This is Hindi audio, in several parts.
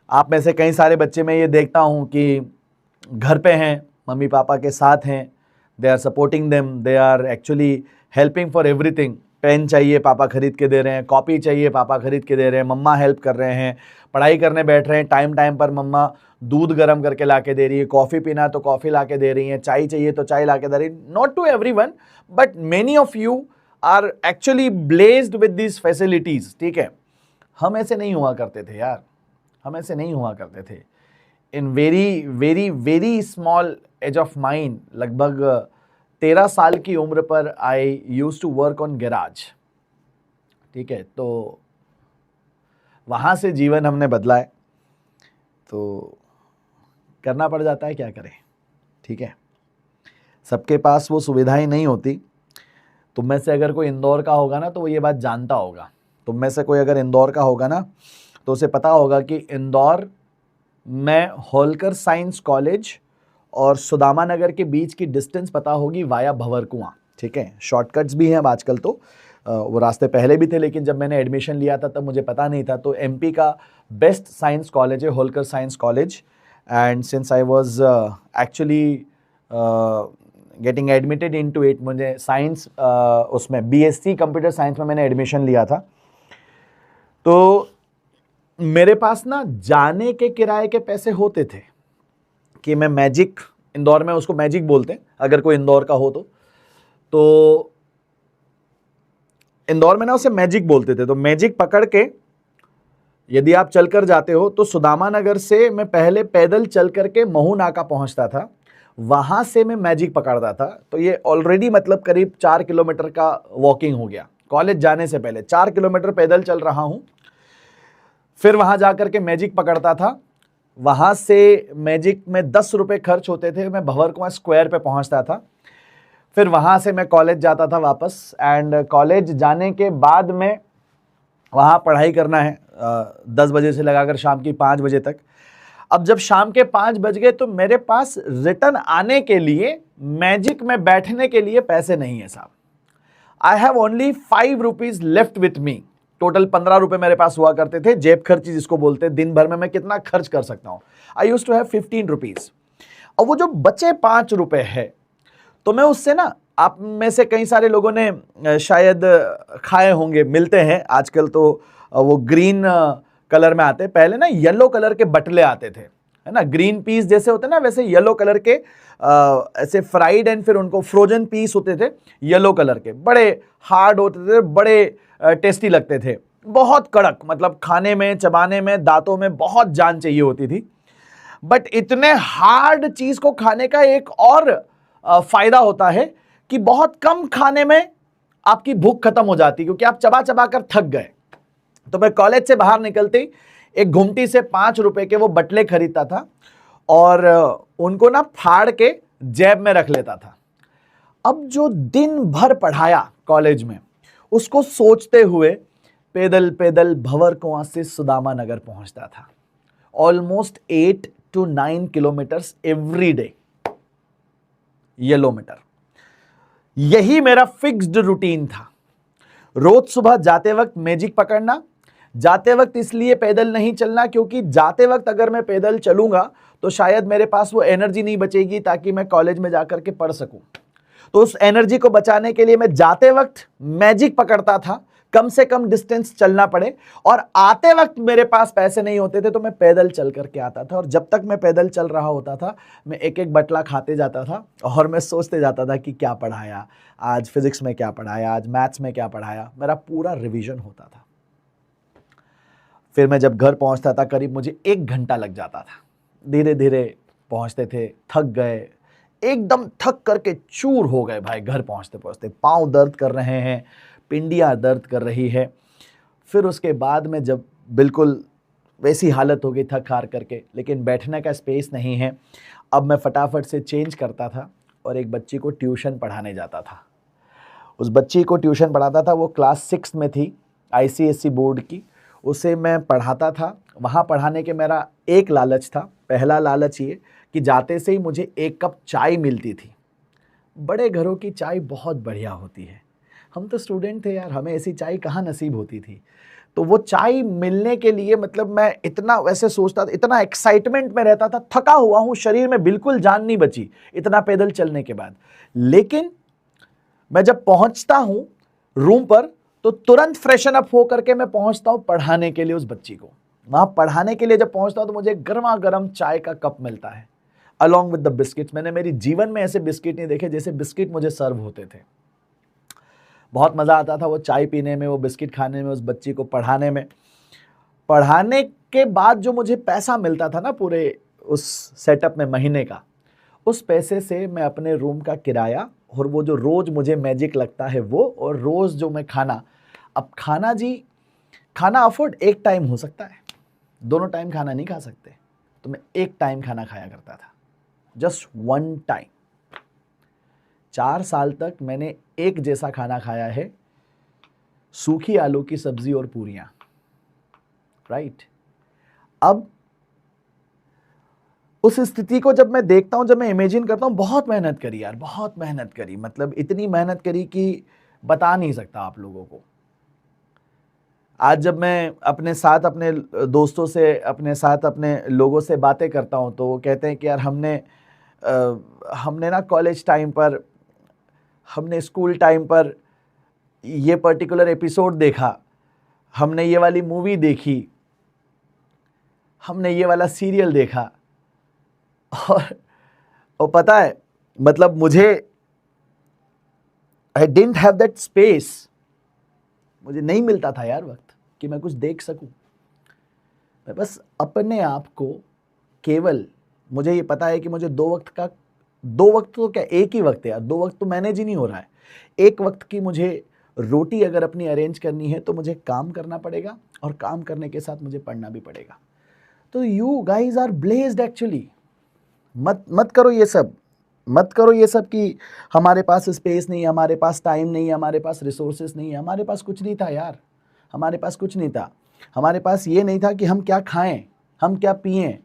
आप में से कई सारे बच्चे मैं ये देखता हूँ कि घर पे हैं, मम्मी पापा के साथ हैं, they are supporting them, they are actually helping for everything. Pen चाहिए पापा खरीद के दे रहे हैं, कॉपी चाहिए पापा खरीद के दे रहे हैं, मम्मा हेल्प कर रहे हैं, पढ़ाई करने बैठ रहे हैं, टाइम टाइम पर मम्मा दूध गर्म करके ला के दे रही है, कॉफ़ी पीना तो कॉफ़ी ला के दे रही है, चाय चाहिए तो चाय ला के दे रही है। Not to everyone, but many of you are actually blessed with this facilities. ठीक है, हम ऐसे नहीं हुआ करते थे यार, हम ऐसे नहीं हुआ करते थे। In very very very small age of mind, लगभग 13 साल की उम्र पर I use to work on garage. ठीक है, तो वहाँ से जीवन हमने बदला है, तो करना पड़ जाता है, क्या करें। ठीक है, सबके पास वो सुविधाएं नहीं होती। तुम में से अगर कोई इंदौर का होगा ना तो वो ये बात जानता होगा। तुम में से कोई अगर इंदौर का होगा ना तो उसे पता होगा कि इंदौर में होलकर साइंस कॉलेज और सुदामा नगर के बीच की डिस्टेंस पता होगी वाया भंवर कुआं। ठीक है, शॉर्टकट्स भी हैं अब आजकल तो, वो रास्ते पहले भी थे, लेकिन जब मैंने एडमिशन लिया था तब मुझे पता नहीं था। तो एमपी का बेस्ट साइंस कॉलेज है Holkar science college, and since I was actually getting admitted into it, मुझे साइंस उसमें बीएससी कंप्यूटर साइंस में मैंने एडमिशन लिया था। तो मेरे पास ना जाने के किराए के पैसे होते थे कि मैं मैजिक, इंदौर में उसको मैजिक बोलते हैं अगर कोई इंदौर का हो तो इंदौर में ना उसे मैजिक बोलते थे। तो मैजिक पकड़ के यदि आप चलकर जाते हो तो सुदामा नगर से मैं पहले पैदल चल करके महू नाका पहुंचता था, वहां से मैं मैजिक पकड़ता था। तो ये ऑलरेडी मतलब करीब 4 किलोमीटर का वॉकिंग हो गया। कॉलेज जाने से पहले 4 किलोमीटर पैदल चल रहा हूं, फिर वहां जाकर के मैजिक पकड़ता था। वहां से मैजिक में 10 रुपए खर्च होते थे, मैं भंवर कुआं स्क्वायर पे पहुंचता था। फिर वहां से मैं कॉलेज जाता था वापस, एंड कॉलेज जाने के बाद में वहाँ पढ़ाई करना है 10 बजे से लगाकर शाम की 5 बजे तक। अब जब शाम के 5 बज गए तो मेरे पास रिटर्न आने के लिए, मैजिक में बैठने के लिए पैसे नहीं है साहब। I have only 5 rupees left with me. Total 15 रुपए मेरे पास हुआ करते थे, जेब खर्ची जिसको बोलते हैं। दिन भर में मैं कितना खर्च कर सकता हूं, आई यूज टू हैव 15 रुपीज। और वो जो बचे 5 रुपए है, तो मैं उससे ना, आप में से कई सारे लोगों ने शायद खाए होंगे, मिलते हैं आजकल तो वो ग्रीन कलर में आते हैं, पहले ना येलो कलर के बटले आते थे, है ना, ग्रीन पीस जैसे होते ना, वैसे येलो कलर के ऐसे फ्राइड एंड फिर उनको फ्रोजन पीस होते थे येलो कलर के, बड़े हार्ड होते थे, बड़े टेस्टी लगते थे, बहुत कड़क, मतलब खाने में, चबाने में, दांतों में बहुत जान चाहिए होती थी। बट इतने हार्ड चीज को खाने का एक और फायदा होता है कि बहुत कम खाने में आपकी भूख खत्म हो जाती, क्योंकि आप चबा चबा कर थक गए। तो मैं कॉलेज से बाहर निकलते ही एक घुमटी से 5 रुपए के वो बटले खरीदता था और उनको ना फाड़ के जेब में रख लेता था। अब जो दिन भर पढ़ाया कॉलेज में, उसको सोचते हुए पैदल पैदल भंवर कुआं से सुदामा नगर पहुंचता था। Almost 8 to 9 kilometres every day, yellow meter. यही मेरा फिक्स्ड रूटीन था। रोज सुबह जाते वक्त मैजिक पकड़ना, जाते वक्त इसलिए पैदल नहीं चलना क्योंकि जाते वक्त अगर मैं पैदल चलूंगा तो शायद मेरे पास वो एनर्जी नहीं बचेगी ताकि मैं कॉलेज में जाकर के पढ़ सकूं। तो उस एनर्जी को बचाने के लिए मैं जाते वक्त मैजिक पकड़ता था, कम से कम डिस्टेंस चलना पड़े, और आते वक्त मेरे पास पैसे नहीं होते थे तो मैं पैदल चल करके आता था। और जब तक मैं पैदल चल रहा होता था, मैं एक एक बटला खाते जाता था और मैं सोचते जाता था कि क्या पढ़ाया आज, फिजिक्स में क्या पढ़ाया आज, मैथ्स में क्या पढ़ाया। मेरा पूरा रिवीजन होता था। फिर मैं जब घर पहुंचता था, करीब मुझे 1 घंटा लग जाता था। धीरे धीरे पहुंचते थे, थक गए, एकदम थक करके चूर हो गए भाई। घर पहुंचते पहुंचते पाँव दर्द कर रहे हैं, पिंडियाँ दर्द कर रही है। फिर उसके बाद में जब बिल्कुल वैसी हालत हो गई थक हार करके, लेकिन बैठने का स्पेस नहीं है, अब मैं फटाफट से चेंज करता था और एक बच्ची को ट्यूशन पढ़ाने जाता था। उस बच्ची को ट्यूशन पढ़ाता था, वो क्लास 6 में थी, आईसीएसई बोर्ड की। उसे मैं पढ़ाता था। वहाँ पढ़ाने के मेरा एक लालच था। पहला लालच ये कि जाते से ही मुझे 1 कप चाय मिलती थी। बड़े घरों की चाय बहुत बढ़िया होती है। हम तो स्टूडेंट थे यार, हमें ऐसी चाय कहाँ नसीब होती थी। तो वो चाय मिलने के लिए मतलब मैं इतना वैसे सोचता था, इतना एक्साइटमेंट में रहता था, थका हुआ हूं, शरीर में बिल्कुल जान नहीं बची इतना पैदल चलने के बाद। लेकिन मैं जब पहुंचता हूं रूम पर तो तुरंत फ्रेशन अप होकर के मैं पहुंचता हूं पढ़ाने के लिए उस बच्ची को। वहां पढ़ाने के लिए जब पहुंचता हूं तो मुझे गर्मा गर्म चाय का कप मिलता है अलॉन्ग विद द बिस्किट्स। मैंने मेरी जीवन में ऐसे बिस्किट नहीं देखे जैसे बिस्किट मुझे सर्व होते थे। बहुत मजा आता था वो चाय पीने में, वो बिस्किट खाने में, उस बच्ची को पढ़ाने में। पढ़ाने के बाद जो मुझे पैसा मिलता था ना पूरे उस सेटअप में महीने का, उस पैसे से मैं अपने रूम का किराया और वो जो रोज मुझे मैजिक लगता है वो, और रोज जो मैं खाना, अब खाना जी, खाना अफोर्ड एक टाइम हो सकता है, दोनों टाइम खाना नहीं खा सकते, तो मैं एक टाइम खाना खाया करता था, जस्ट वन टाइम। 4 साल तक मैंने एक जैसा खाना खाया है, सूखी आलू की सब्जी और पूरियां, राइट। अब उस स्थिति को जब मैं देखता हूं, जब मैं इमेजिन करता हूं, बहुत मेहनत करी यार, बहुत मेहनत करी, मतलब इतनी मेहनत करी कि बता नहीं सकता आप लोगों को। आज जब मैं अपने साथ अपने दोस्तों से, अपने साथ अपने लोगों से बातें करता हूं तो वो कहते हैं कि यार हमने ना कॉलेज टाइम पर, हमने स्कूल टाइम पर ये पर्टिकुलर एपिसोड देखा, हमने ये वाली मूवी देखी, हमने ये वाला सीरियल देखा। और पता है मतलब मुझे, I didn't have that space, मुझे नहीं मिलता था यार वक्त कि मैं कुछ देख सकूं। मैं बस अपने आप को केवल, मुझे ये पता है कि मुझे 2 वक्त तो क्या, एक ही वक्त है यार, 2 वक्त तो मैनेज ही नहीं हो रहा है। एक वक्त की मुझे रोटी अगर अपनी अरेंज करनी है तो मुझे काम करना पड़ेगा, और काम करने के साथ मुझे पढ़ना भी पड़ेगा। तो you guys are blessed actually. मत करो ये सब, मत करो ये सब कि हमारे पास स्पेस नहीं है, हमारे पास टाइम नहीं है, हमारे पास रिसोर्सेस नहीं है। हमारे पास कुछ नहीं था यार, हमारे पास कुछ नहीं था। हमारे पास ये नहीं था कि हम क्या खाएं, हम क्या पिएं।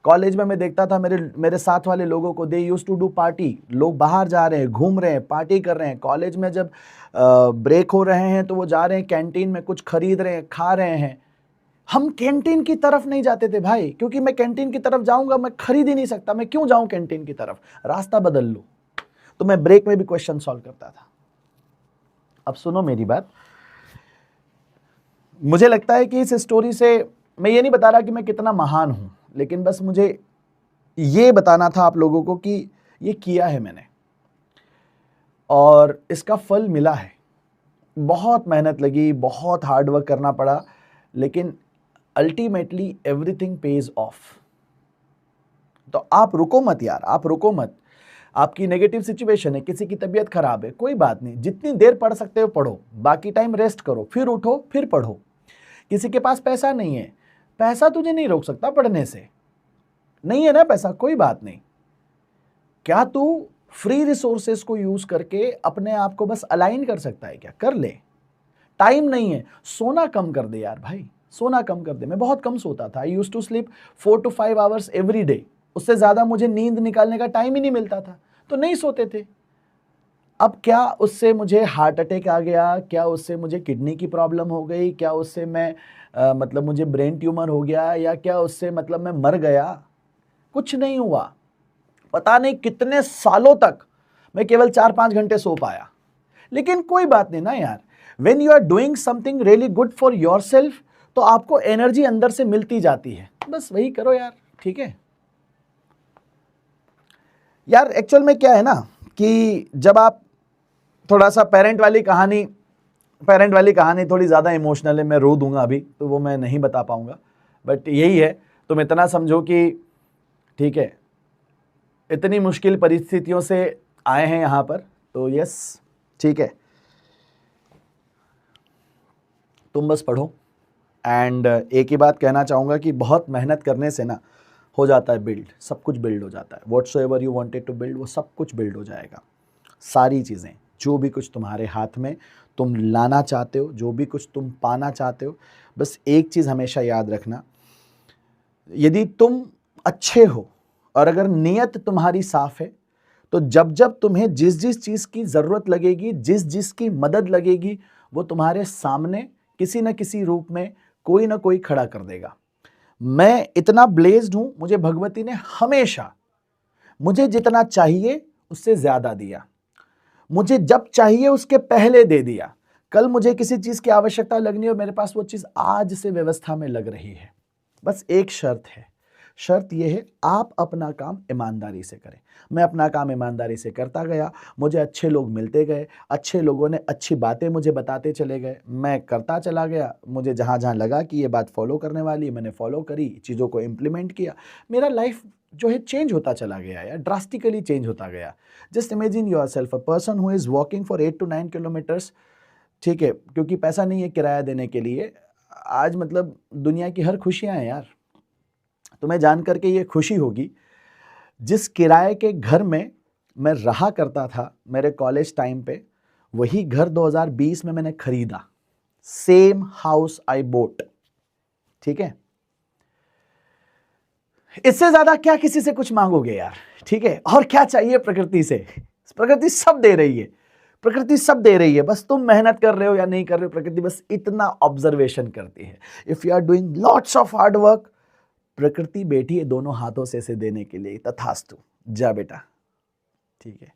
कॉलेज में मैं देखता था मेरे साथ वाले लोगों को, they used to do party. लोग बाहर जा रहे हैं, घूम रहे हैं, पार्टी कर रहे हैं। कॉलेज में जब ब्रेक हो रहे हैं तो वो जा रहे हैं कैंटीन में, कुछ खरीद रहे हैं, खा रहे हैं। हम कैंटीन की तरफ नहीं जाते थे भाई, क्योंकि मैं कैंटीन की तरफ जाऊंगा मैं खरीद ही नहीं सकता, मैं क्यों जाऊं कैंटीन की तरफ, रास्ता बदल लो। तो मैं ब्रेक में भी क्वेश्चन सॉल्व करता था। अब सुनो मेरी बात, मुझे लगता है कि इस स्टोरी से मैं ये नहीं बता रहा कि मैं कितना महान हूं, लेकिन बस मुझे ये बताना था आप लोगों को कि ये किया है मैंने और इसका फल मिला है। बहुत मेहनत लगी, बहुत हार्ड वर्क करना पड़ा, लेकिन अल्टीमेटली एवरीथिंग पेज ऑफ। तो आप रुको मत यार, आप रुको मत। आपकी नेगेटिव सिचुएशन है, किसी की तबीयत खराब है, कोई बात नहीं, जितनी देर पढ़ सकते हो पढ़ो, बाकी टाइम रेस्ट करो, फिर उठो, फिर पढ़ो। किसी के पास पैसा नहीं है, पैसा तुझे नहीं रोक सकता पढ़ने से, नहीं है ना पैसा, कोई बात नहीं। क्या तू फ्री रिसोर्सेस को यूज करके अपने आप को बस अलाइन कर सकता है क्या? कर ले। टाइम नहीं है, सोना कम कर दे यार भाई, सोना कम कर दे। मैं बहुत कम सोता था, I used to sleep 4 to 5 hours every day. उससे ज्यादा मुझे नींद निकालने का टाइम ही नहीं मिलता था, तो नहीं सोते थे। अब क्या उससे मुझे हार्ट अटैक आ गया, क्या उससे मुझे किडनी की प्रॉब्लम हो गई, क्या उससे मैं मतलब मुझे ब्रेन ट्यूमर हो गया, या क्या उससे मतलब मैं मर गया? कुछ नहीं हुआ। पता नहीं कितने सालों तक मैं केवल 4-5 घंटे सो पाया। लेकिन कोई बात नहीं ना यार, when you are doing something really good for yourself तो आपको एनर्जी अंदर से मिलती जाती है। बस वही करो यार, ठीक है यार। एक्चुअल में क्या है ना कि जब आप थोड़ा सा पेरेंट वाली कहानी थोड़ी ज़्यादा इमोशनल है, मैं रो दूंगा अभी, तो वो मैं नहीं बता पाऊंगा। बट यही है, तुम इतना समझो कि ठीक है, इतनी मुश्किल परिस्थितियों से आए हैं यहाँ पर, तो यस ठीक है, तुम बस पढ़ो। एंड एक ही बात कहना चाहूँगा कि बहुत मेहनत करने से ना हो जाता है बिल्ड, सब कुछ बिल्ड हो जाता है। Whatsoever you wanted to build, वो सब कुछ बिल्ड हो जाएगा। सारी चीज़ें, जो भी कुछ तुम्हारे हाथ में तुम लाना चाहते हो, जो भी कुछ तुम पाना चाहते हो, बस एक चीज़ हमेशा याद रखना, यदि तुम अच्छे हो और अगर नीयत तुम्हारी साफ है, तो जब जब तुम्हें जिस जिस चीज़ की ज़रूरत लगेगी, जिस जिस की मदद लगेगी, वो तुम्हारे सामने किसी न किसी रूप में कोई ना कोई खड़ा कर देगा। मैं इतना ब्लेस्ड हूं, मुझे भगवती ने हमेशा मुझे जितना चाहिए उससे ज्यादा दिया, मुझे जब चाहिए उसके पहले दे दिया। कल मुझे किसी चीज की आवश्यकता लगनी हो, मेरे पास वो चीज आज से व्यवस्था में लग रही है। बस एक शर्त है, शर्त यह है आप अपना काम ईमानदारी से करें। मैं अपना काम ईमानदारी से करता गया, मुझे अच्छे लोग मिलते गए, अच्छे लोगों ने अच्छी बातें मुझे बताते चले गए, मैं करता चला गया। मुझे जहाँ जहाँ लगा कि ये बात फॉलो करने वाली, मैंने फॉलो करी, चीज़ों को इम्प्लीमेंट किया। मेरा लाइफ जो है चेंज होता चला गया यार, ड्रास्टिकली चेंज होता गया। Just imagine your self a person who is walking for 8 to 9 kilometres, ठीक है, क्योंकि पैसा नहीं है किराया देने के लिए। आज मतलब दुनिया की हर खुशियाँ हैं यार। तुम्हें जान करके ये खुशी होगी, जिस किराए के घर में मैं रहा करता था मेरे कॉलेज टाइम पे, वही घर 2020 में मैंने खरीदा। सेम हाउस आई बोट, ठीक है। इससे ज्यादा क्या किसी से कुछ मांगोगे यार, ठीक है। और क्या चाहिए प्रकृति से? प्रकृति सब दे रही है, प्रकृति सब दे रही है, बस तुम मेहनत कर रहे हो या नहीं कर रहे हो, प्रकृति बस इतना ऑब्जर्वेशन करती है। If you are doing lots of hard work, प्रकृति बैठी है दोनों हाथों से इसे देने के लिए। तथास्तु, जा बेटा, ठीक है।